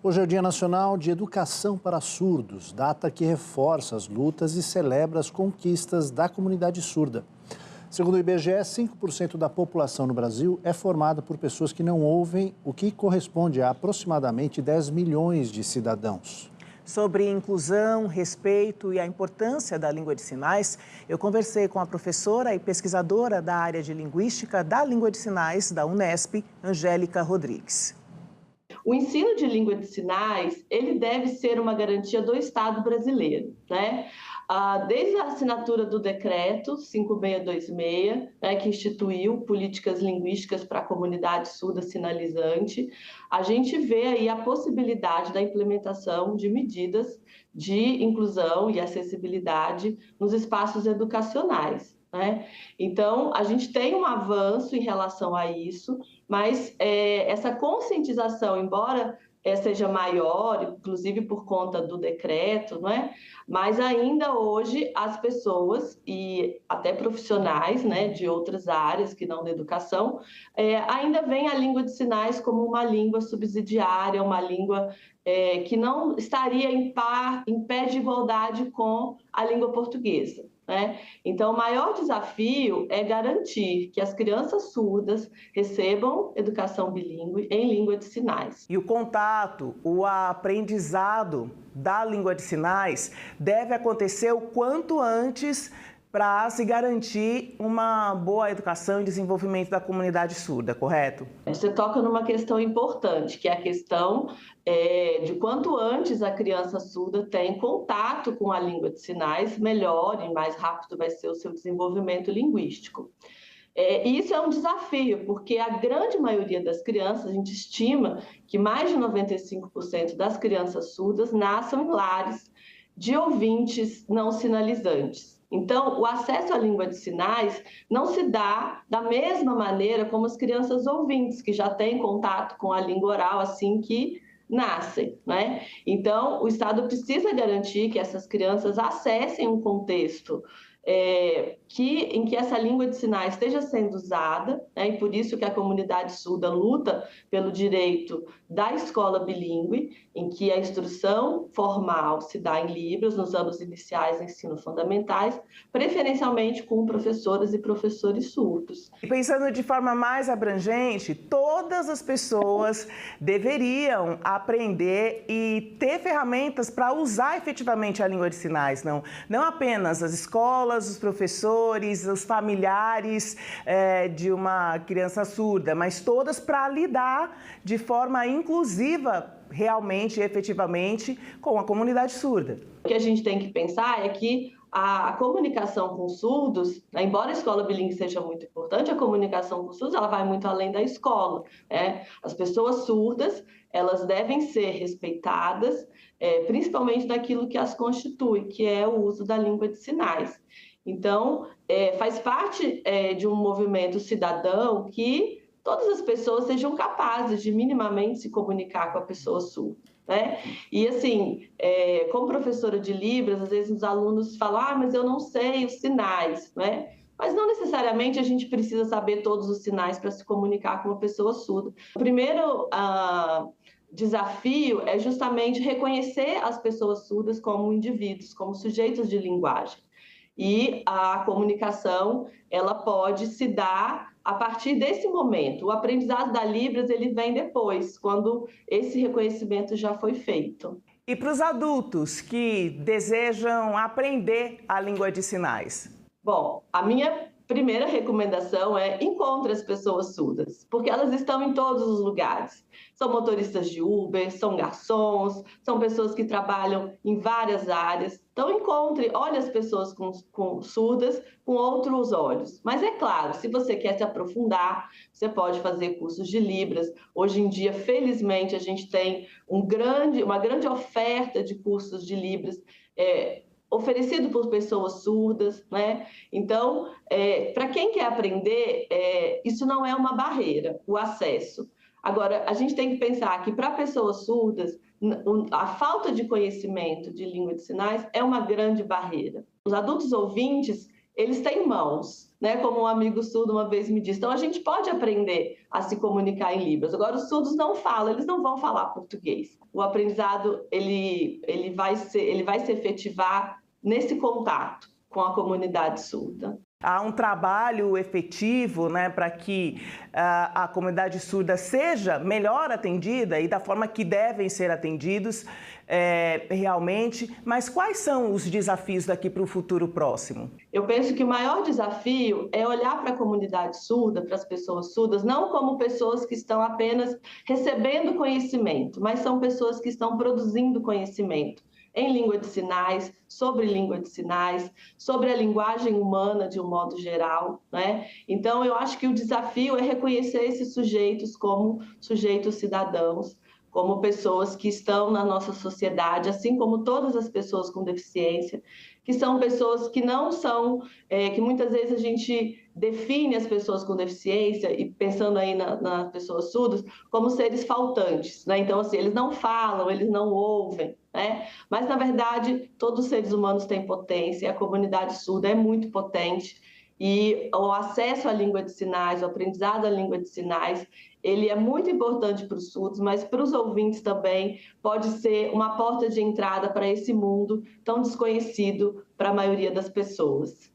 Hoje é o Dia Nacional de Educação para Surdos, data que reforça as lutas e celebra as conquistas da comunidade surda. Segundo o IBGE, 5% da população no Brasil é formada por pessoas que não ouvem, o que corresponde a aproximadamente 10 milhões de cidadãos. Sobre inclusão, respeito e a importância da língua de sinais, eu conversei com a professora e pesquisadora da área de linguística da língua de sinais da Unesp, Angélica Rodrigues. O ensino de língua de sinais, ele deve ser uma garantia do Estado brasileiro, né? Desde a assinatura do decreto 5626, né, que instituiu políticas linguísticas para a comunidade surda sinalizante, a gente vê aí a possibilidade da implementação de medidas de inclusão e acessibilidade nos espaços educacionais, né? Então, a gente tem um avanço em relação a isso, mas essa conscientização, embora seja maior, inclusive por conta do decreto, não é? Mas ainda hoje as pessoas e até profissionais, né, de outras áreas que não da educação, ainda veem a língua de sinais como uma língua subsidiária, uma língua que não estaria em pé de igualdade com a língua portuguesa, né? Então, o maior desafio é garantir que as crianças surdas recebam educação bilíngue em língua de sinais. E o contato, o aprendizado da língua de sinais deve acontecer o quanto antes para se garantir uma boa educação e desenvolvimento da comunidade surda, correto? Você toca numa questão importante, que é a questão de quanto antes a criança surda tem contato com a língua de sinais, melhor e mais rápido vai ser o seu desenvolvimento linguístico. Isso é um desafio, porque a grande maioria das crianças, a gente estima que mais de 95% das crianças surdas nascem em lares de ouvintes não sinalizantes. Então, o acesso à língua de sinais não se dá da mesma maneira como as crianças ouvintes, que já têm contato com a língua oral assim que nascem, né? Então, o Estado precisa garantir que essas crianças acessem um contexto em que essa língua de sinais esteja sendo usada, né? E por isso que a comunidade surda luta pelo direito da escola bilíngue, em que a instrução formal se dá em Libras nos anos iniciais do ensino fundamentais, preferencialmente com professoras e professores surdos. Pensando de forma mais abrangente, todas as pessoas deveriam aprender e ter ferramentas para usar efetivamente a língua de sinais, não apenas as escolas, os professores, os familiares de uma criança surda, mas todas para lidar de forma inclusiva, realmente e efetivamente, com a comunidade surda. O que a gente tem que pensar é que a comunicação com surdos, né, embora a escola bilíngue seja muito importante, a comunicação com surdos ela vai muito além da escola, né? As pessoas surdas elas devem ser respeitadas, principalmente naquilo que as constitui, que é o uso da língua de sinais. Então, faz parte de um movimento cidadão que todas as pessoas sejam capazes de minimamente se comunicar com a pessoa surda, né? E assim, como professora de Libras, às vezes os alunos falam, mas eu não sei os sinais, né? Mas não necessariamente a gente precisa saber todos os sinais para se comunicar com uma pessoa surda. O primeiro desafio é justamente reconhecer as pessoas surdas como indivíduos, como sujeitos de linguagem. E a comunicação, ela pode se dar a partir desse momento. O aprendizado da Libras, ele vem depois, quando esse reconhecimento já foi feito. E para os adultos que desejam aprender a língua de sinais? Bom, a minha primeira recomendação é encontre as pessoas surdas, porque elas estão em todos os lugares. São motoristas de Uber, são garçons, são pessoas que trabalham em várias áreas. Então, olhe as pessoas com surdas com outros olhos. Mas é claro, se você quer se aprofundar, você pode fazer cursos de Libras. Hoje em dia, felizmente, a gente tem uma grande oferta de cursos de Libras, oferecido por pessoas surdas, né? Então, para quem quer aprender, isso não é uma barreira, o acesso. Agora, a gente tem que pensar que para pessoas surdas, a falta de conhecimento de língua de sinais é uma grande barreira. Os adultos ouvintes, eles têm mãos, né? Como um amigo surdo uma vez me disse. Então, a gente pode aprender a se comunicar em Libras. Agora, os surdos não falam, eles não vão falar português. O aprendizado, ele vai se efetivar nesse contato com a comunidade surda. Há um trabalho efetivo, né, para que a comunidade surda seja melhor atendida e da forma que devem ser atendidos realmente. Mas quais são os desafios daqui para o futuro próximo? Eu penso que o maior desafio é olhar para a comunidade surda, para as pessoas surdas, não como pessoas que estão apenas recebendo conhecimento, mas são pessoas que estão produzindo conhecimento em língua de sinais, sobre língua de sinais, sobre a linguagem humana de um modo geral, né? Então, eu acho que o desafio é reconhecer esses sujeitos como sujeitos cidadãos, como pessoas que estão na nossa sociedade, assim como todas as pessoas com deficiência, que são pessoas que não são, que muitas vezes a gente define as pessoas com deficiência, e pensando aí nas pessoas surdas, como seres faltantes, né? Então, assim, eles não falam, eles não ouvem, né? Mas, na verdade, todos os seres humanos têm potência, e a comunidade surda é muito potente, e o acesso à língua de sinais, o aprendizado à língua de sinais, ele é muito importante para os surdos, mas para os ouvintes também pode ser uma porta de entrada para esse mundo tão desconhecido para a maioria das pessoas.